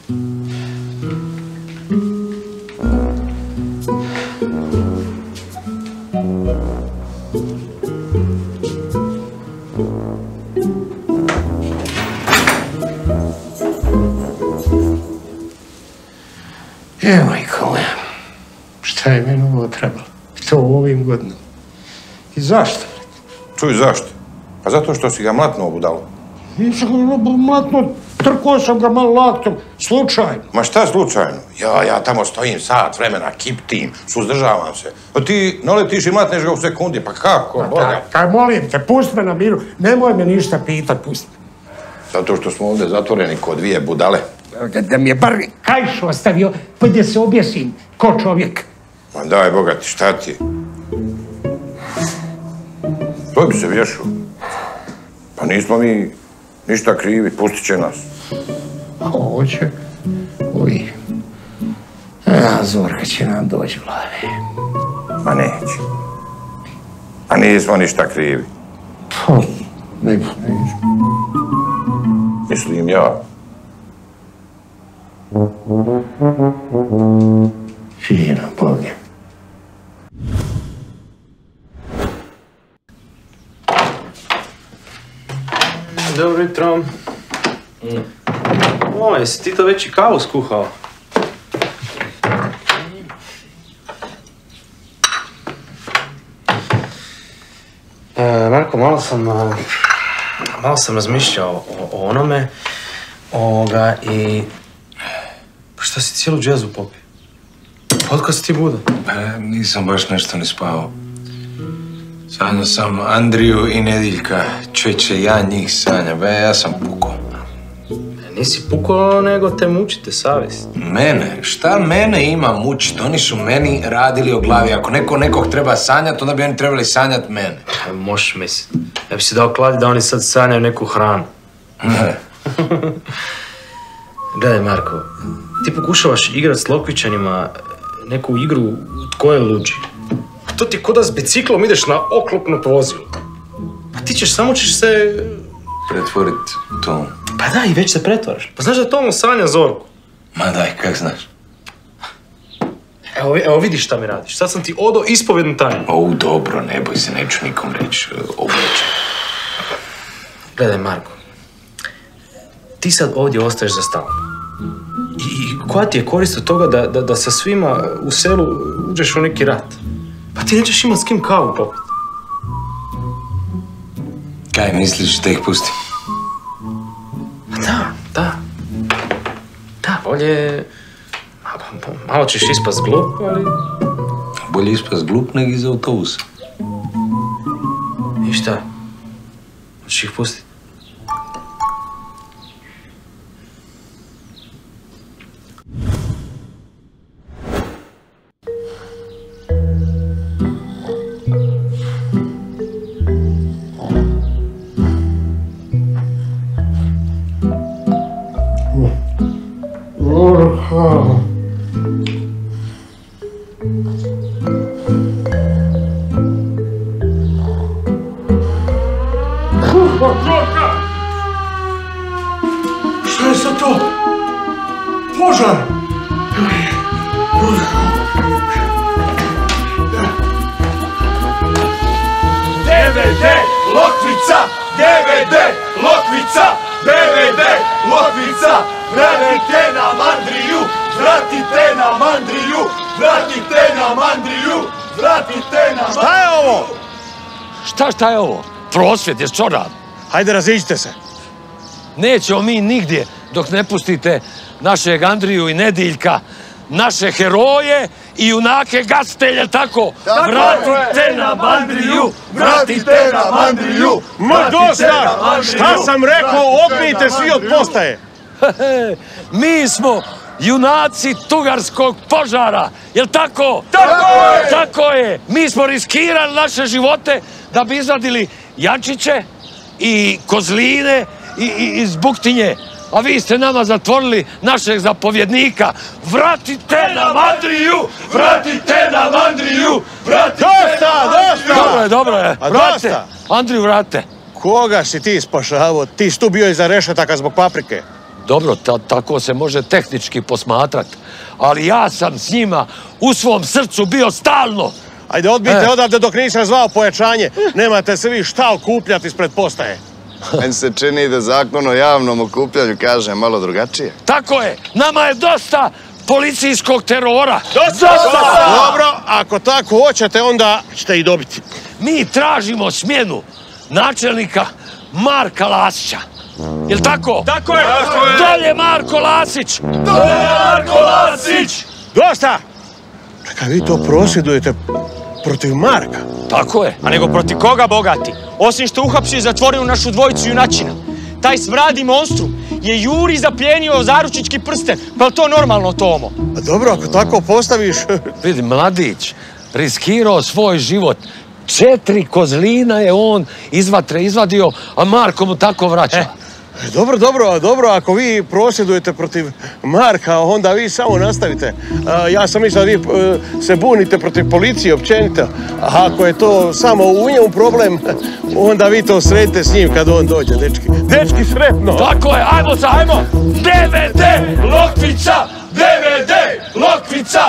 Majko moja, šta je meni ovo trebalo? To u ovim godinama. I zašto? Čuj, zašto? Pa zato što si ga mlatno budalo. Nisam ga mlatno, trkao sam ga malo laktom, slučajno. Ma šta slučajno? Ja tamo stojim sat vremena, kiptim, suzdržavam se. A ti naletiš i mlatneš ga u sekundi, pa kako, Boga? Kaj molim te, pusti me na miru, nemoj me ništa pitat, pusti me. Zato što smo ovdje zatvoreni ko dvije budale. Da mi je bar kajš ostavio, pa da se objesim ko čovjek. Ma daj, Boga ti, šta ti? To bi se vješao. Pa nismo mi ništa krivi, pustit će nas. Hoće. Uj. Zorka će nam doći glave. Ma neće. A nismo ništa krivi. Neću. Mislim ja. Fino, Boge. Dobro jutro. O, jesi ti to već i kavu skuhao? Marko, malo sam razmišljao o onome, i... Pa šta si cijelu džezu popio? Otkad si ti budan? Nisam baš nešto ni spavao. Sanjao sam Andriju i Nediljka. Čovječe, ja njih sanjam. Ja sam pukao. Nisi pukao, nego te mučite savjest. Mene? Šta mene ima mučiti? Oni su meni radili o glavi. Ako neko nekog treba sanjati, onda bi oni trebali sanjati mene. Možeš misliti. Ja bi si dao kladi da oni sad sanjaju neku hranu. Ne. Gledaj, Marko, ti pokušavaš igrat s Lokvićanima neku igru tko je luđi. To ti ko da s biciklom ideš na oklopno vozilo. Pa ti samo ćeš se... pretvorit to. Pa da, i već se pretvaraš. Pa znaš da Tomo sanja Zorku? Ma daj, kak znaš? Evo vidiš šta mi radiš. Sad sam ti odao ispovjednu tajnu. Dobro, ne boj se, neću nikom reći. Gledaj, Marko. Ti sad ovdje ostaješ za stalno. I koja ti je korist od toga da sa svima u selu uđeš u neki rat? Pa ti nećeš imat s kim kavu popiti. Kaj misliš da ih pustim? Da, bolje... Malo ćeš ispast glup, ali... Bolje ispast glup nego iz autobusa. I šta? Hoćeš ih pustiti? Šta je sad to? Požar! DVD Lokvica! DVD Lokvica! DVD Lokvica! Vratite nam Andriju! Vratite nam Andriju! Vratite nam Andriju! Vratite nam... Šta je ovo? Šta je ovo? Prosvjet, jes čo rad? Hajde, raziđite se. Nećemo mi nigdje dok ne pustite našeg Andriju i Nediljka, naše heroje i junake Gastelje, tako? Vratite nam Andriju! Vratite nam Andriju! Ma dosta! Šta sam rekao? Odbijte svi od postaje! Mi smo junaci Tugarskog požara, jel tako? Tako je! Tako je! Mi smo riskirali naše živote da bi izvadili jančiće i kozline i zbuktinje. A vi ste nama zatvorili našeg zapovjednika. Vratite nam Andriju! Vratite nam Andriju! Dosta! Dobro je. Vrate. Andriju, vrate. Koga si ti spašavao? Ti si tu bio iza rešetaka zbog paprike. Dobro, tako se može tehnički posmatrat. Ali ja sam s njima u svom srcu bio stalno. Ajde, odbijte odavde dok nisam zvao pojačanje. Nemate se vi šta okupljati ispred postaje. Meni se čini da zakon o javnom okupljanju kaže malo drugačije. Tako je, nama je dosta policijskog terora. Dosta! Dobro, ako tako hoćete, onda ćete i dobiti. Mi tražimo smjenu načelnika Marka Lasića. Jel' tako? Tako je! Dolje Marko Lasić! Dolje Marko Lasić! Dosta! Čekaj, vi to prosvjedujete protiv Marka? Tako je. A nego protiv koga, bogati? Osim što uhapsio i zatvorio našu dvojicu junačina. Taj smradi monstrum je Juri zaplijenio zaručnički prsten. Pa je to normalno, Tomo? A dobro, ako tako postaviš... Vidi, mladić, riskirao svoj život. 4 kozlina je on iz vatre izvadio, a Marko mu tako vraća. Dobro, ako vi prosvjedujete protiv Marka, onda vi samo nastavite. Ja sam mislio da vi se bunite protiv policije općenito. A ako je to samo u njemu problem, onda vi to sredite s njim kad on dođe, dečki. Dečki, sretno! Tako je, ajmo sad, ajmo! DVD Lokvica! DVD Lokvica!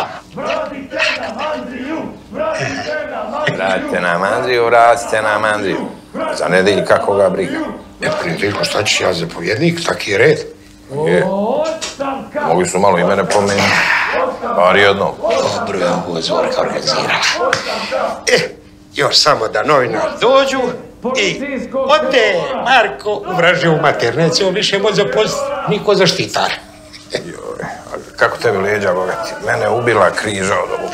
Vratite nam Andriju. Za Nedeljka koga briga. Prijateljko, šta ćeš ja zapovjednik, taki je red. Je. Mogli su malo i mene pomenuti. Bar jednom. Dobro je ovo Zorka organizirala. Još samo da novinari dođu i ode Marko u vražiju mater. Neće on više moći zaposliti niko zaštitar. Kako tebi leđa, bogati? Mene ubila križa od ovog.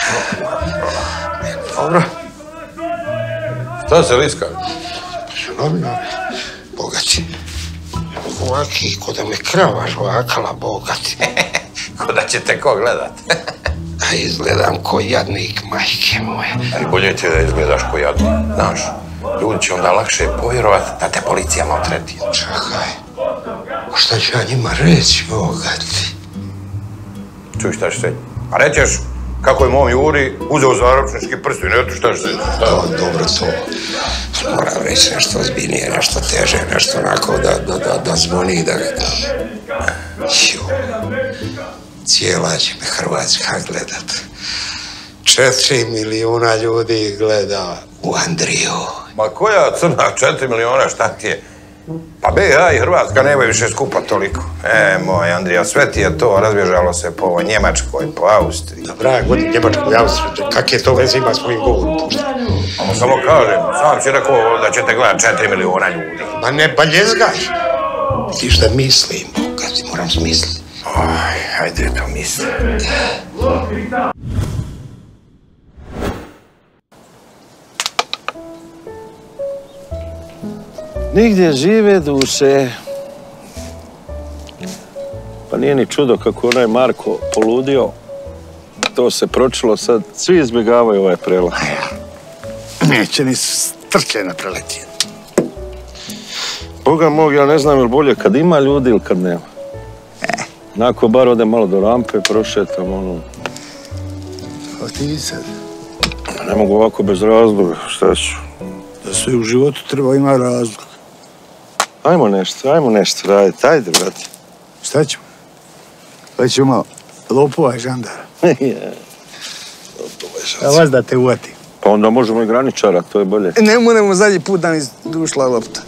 Dobro. Šta se liska? Novinari, bogati. Ovaki, ko da me krava žvakala, bogati. Ko da ćete ko gledat? A izgledam ko jadnik, majke moje. Ali bolje ti da izgledaš ko jadnik, znaš. Ljudi će onda lakše povjerovat da te policija maltretira. Čekaj, šta ću ja njima reći, bogati? Čuj, šta ćeš reći? A rećeš kako je mom Juri uzeo zaručnički prsten, eto šta ćeš reći? Dobro, to moram reći nešto ozbiljnije, nešto teže, nešto onako da zvoni, da... Cijela će me Hrvatska gledat. 4 milijuna ljudi gleda u Andriju. Ma koja crna 4 miliona, šta ti je? Pa BiH i Hrvatska nemaju više skupa toliko. Moj Andrija, sve ti je to razbježalo se po Njemačkoj, po Austriji. Dobra, godi Njemačku i Austriju, kakve to veze ima s mojim govorom, pušta? Samo kažem, sam si rekao da ćete gledat 4 miliona ljudi. Ma ne baljezgaj. Vidiš da mislim, kad ti moram smisliti. Hajde to misli. Nigdje žive duše. Pa nije ni čudo kako onaj Marko poludio. To se pročilo sad. Svi izbjegavaju ovaj prelaz. Neće ni strčena preletiti. Boga mog, ja ne znam je li bolje kad ima ljudi ili kad nema. Nako bar ode malo do rampe, prošetam, ono... A ti sad? Ne mogu ovako bez razloga, šta ću? Da sve u životu treba ima razlog. Ajmo nešto raditi, ajde, brate. Šta ćemo? Pa ćemo lopova i žandara. A vas da te uvati. Pa onda možemo i graničara, to je bolje. Ne moramo zadnji put da mi dušla lopta.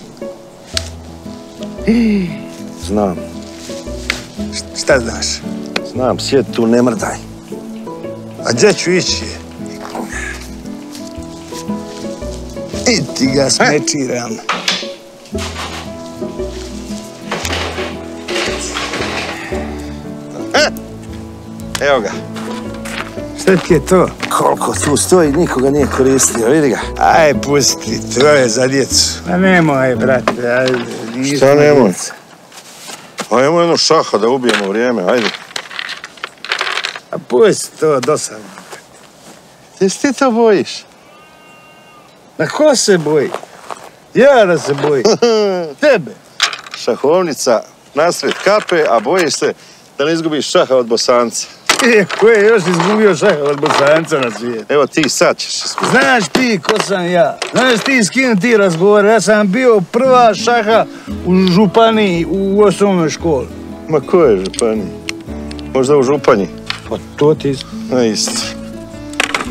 Znam. Šta znaš? Znam, sjed tu, ne mrdaj. A gdje ću ići? I ti ga smečiram. Evo ga. Šta ti je to? Koliko tu stoji, nikoga nije koristio, vidi ga. Aj, pusti, to je za djecu. Pa nemoj, brate, ajde. Šta nemoj? Ajmo jedno šaha da ubijemo vrijeme, ajde. A pusti to, dosadno. Jesi ti to bojiš? Na ko se boji? Ja da se bojim. Tebe. Šahovnica nasred kape, a bojiš se da ne izgubiš šaha od Bosanca. Ko je još izgubio šaha od Bosanca na svijetu? Evo ti sad ćeš izgubiti. Znaš ti ko sam ja? Znaš ti s kim ti razgovara? Ja sam bio prva šaha u županiji u osnovnoj školi. Ma koje županije? Možda u Županji? Pa to ti... No isto.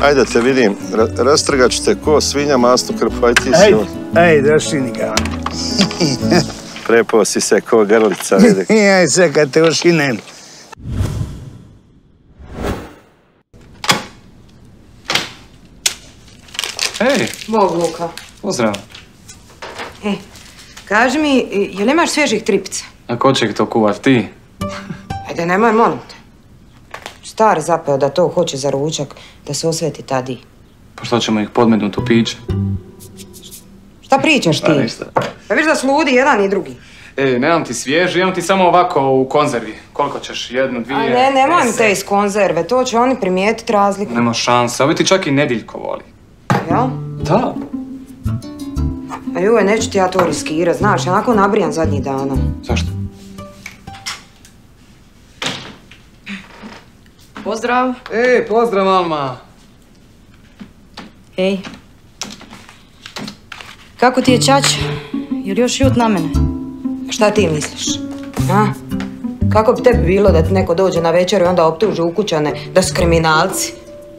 Ajde da te vidim, rastrgat ću te ko svinja, masnu krp, aj ti si on. Ej, došli ga. Prepao si se ko grlica, vidi. Aj, sve kad te ošinem. Ej, Bog, Luka. pozdrav. Kaži mi, jel imaš svježih tripica? A ko će to kuvat, ti? Ajde, nemoj, molim te. Star zapeo da to hoće za ručak, da se osveti Tadi. Pa što ćemo ih podmetnuti u piće? Šta pričaš ti? Pa ništa. Pa viš da sludi jedan i drugi. Ej, nemam ti svježi, imam ti samo ovako u konzervi. Koliko ćeš? Jednu, dvije? A ne, nemoj mi te iz konzerve, to će oni primijetiti razliku. Nema šanse, ovo ti čak i Nediljko voli. Jel? Da. A joj, neću ti ja to riskirat, znaš, ja onako nabrijan zadnjih dana. Zašto? Pozdrav. Ej, pozdrav, Alma. Ej. Kako ti je čača? Jel još ljut na mene? Šta ti misliš? A? Kako bi tebi bilo da ti neko dođe na večer i onda optuži ukućane da su kriminalci?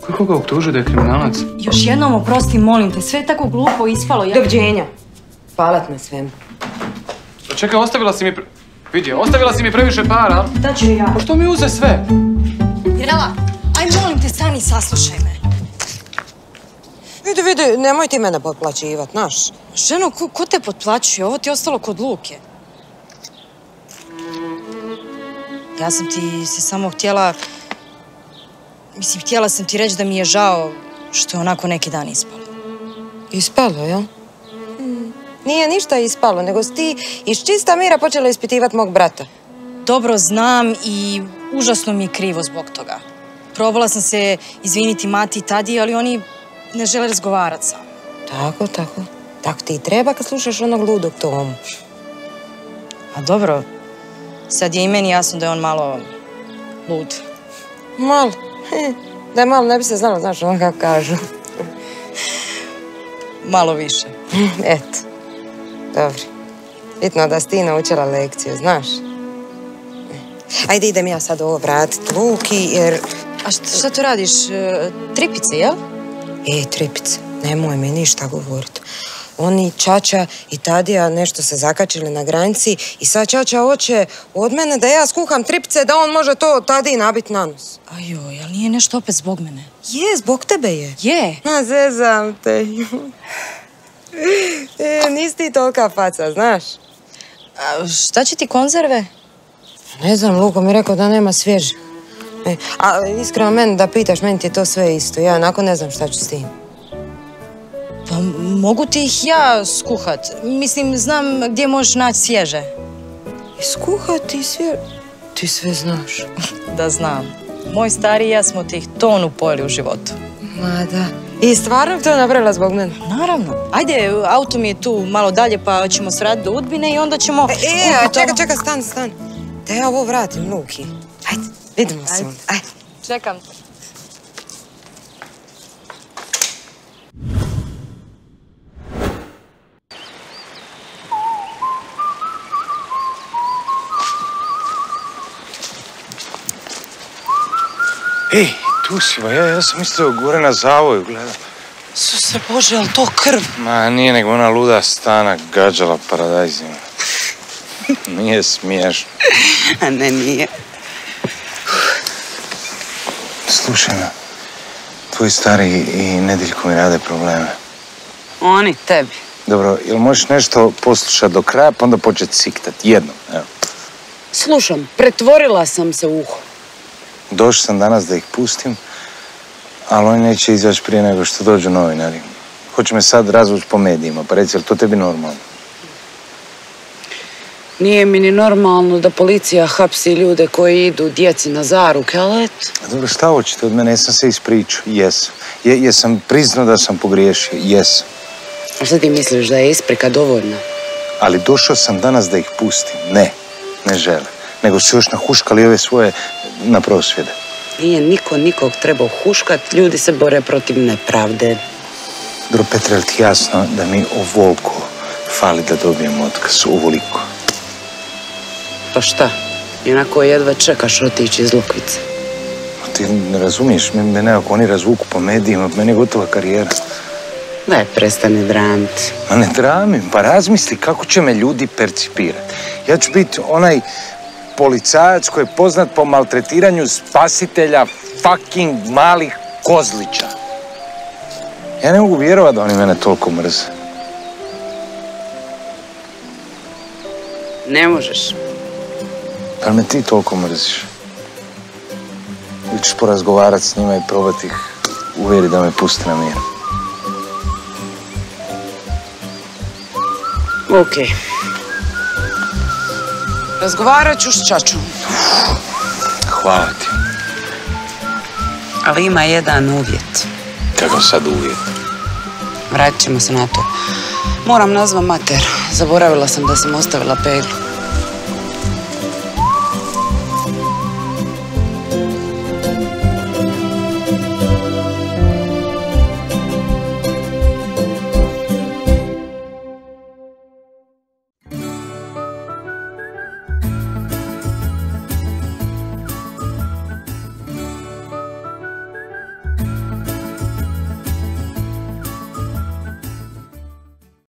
Kako ga optužuje da je kriminalac? Još jednom oprosti, molim te, sve je tako glupo ispalo. Doviđenja. Palat na svemu. Čekaj, ostavila si mi... Vidio, ostavila si mi previše para. Da ću ja. Pa što mi uze sve? Mirela, aj molim te, stani, saslušaj me. Vidi, nemoj ti mene potplaćivat, znaš. Ženo, ko te potplaćuje? Ovo ti je ostalo kod Luke. Ja sam ti se samo htjela... Mislim, htjela sam ti reći da mi je žao što je onako neki dan ispalo. Ispalo, jel? Nije ništa ispalo, nego si ti iz čista mira počela ispitivat mog brata. Dobro znam i užasno mi je krivo zbog toga. Probala sam se izviniti Mati i Tadi, ali oni ne žele razgovarati sa mnom. Tako. Tako ti i treba kad slušaš onog ludog Tomu. A dobro, sad je i meni jasno da je on malo lud. Malo. Da je malo ne bi se znalo, znaš ono kako kažu. Malo više. Eto. Dobro. Bitno da si ti naučila lekciju, znaš. Ajde, idem ja sad ovo vratit Luki, jer... A šta tu radiš? Tripice, jel? Tripice. Nemoj mi ništa govorit. Oni, Čača i Tadija, nešto se zakačili na granici i sad Čača hoće od mene da ja skuham tripice da on može to Tadiji nabit na nos. Ajoj, ali nije nešto opet zbog mene? Je, zbog tebe je. Je? Ma, zezam te. Nisi ti tolika faca, znaš? A šta će ti konzerve? Ne znam, Luko mi je rekao da nema svježe. A iskreno meni da pitaš, meni ti je to sve isto. Ja onako ne znam šta ću s tim. Pa mogu ti ih ja skuhat. Mislim, znam gdje možeš naći svježe. Skuhati svježe? Ti sve znaš. Da znam. Moj stari i ja smo ti ih tonu pojeli u životu. Ma da. I stvarno to napravila zbog mene? Naravno. Ajde, auto mi je tu malo dalje pa ćemo se raditi do Udbine i onda ćemo... Čekaj, stani. Da ja ovo vratim Luki. Ajde, vidimo se onda. Ajde. Čekam te. Ej, tu si, ba ja sam mislio gore na zavoju, gledam. Suse Bože, ali to krv? Ma nije nego ona luda stana gađala paradajzima. Nije smiješno. A ne, nije. Slušaj me, tvoj stari i Nediljko mi rade probleme. Oni tebi. Dobro, jel možeš nešto poslušati do kraja pa onda početi siktati? Jednom, evo. Slušam, pretvorila sam se u uho. Došao sam danas da ih pustim, ali oni neće izaći prije nego što dođu novinari. Hoće me sad razvući po medijima, pa reci, je li to tebi normalno? Nije mi ni normalno da policija hapsi ljude koji idu djeci na zaruke, ali eto. Dobro, šta hoćete od mene? Jesam se ispričao? Jesam. Jesam priznao da sam pogriješio? Jesam. A šta ti misliš, da je isprika dovoljna? Ali došao sam danas da ih pustim. Ne žele. Nego su još nahuškali ove svoje na prosvjede. Nije niko nikog trebao huškat, ljudi se bore protiv nepravde. Dobro, Petra, je li ti jasno da mi ovoliko fali da dobijemo otkaz? Ovoliko. Pa šta? Inako jedva čekaš otići iz Lukvice. Ti ne razumiješ, mene ako oni razvuku po medijima, meni je gotova karijera. Daj, prestani dramiti. Ma ne dramim, pa razmisli kako će me ljudi percipirati. Ja ću biti onaj policajac koji je poznat po maltretiranju spasitelja fucking malih kozlića. Ja ne mogu vjerovati da oni mene toliko mrze. Ne možeš. Pa me ti toliko mrziš? Ili ćeš porazgovarati s njima i probati ih uvjeriti da me puste na miru? Okej. Razgovarat ću s čačom. Hvala ti. Ali ima jedan uvjet. Kakav sad uvjet? Vratit ćemo se na to. Moram nazvat mater. Zaboravila sam da sam ostavila peglu.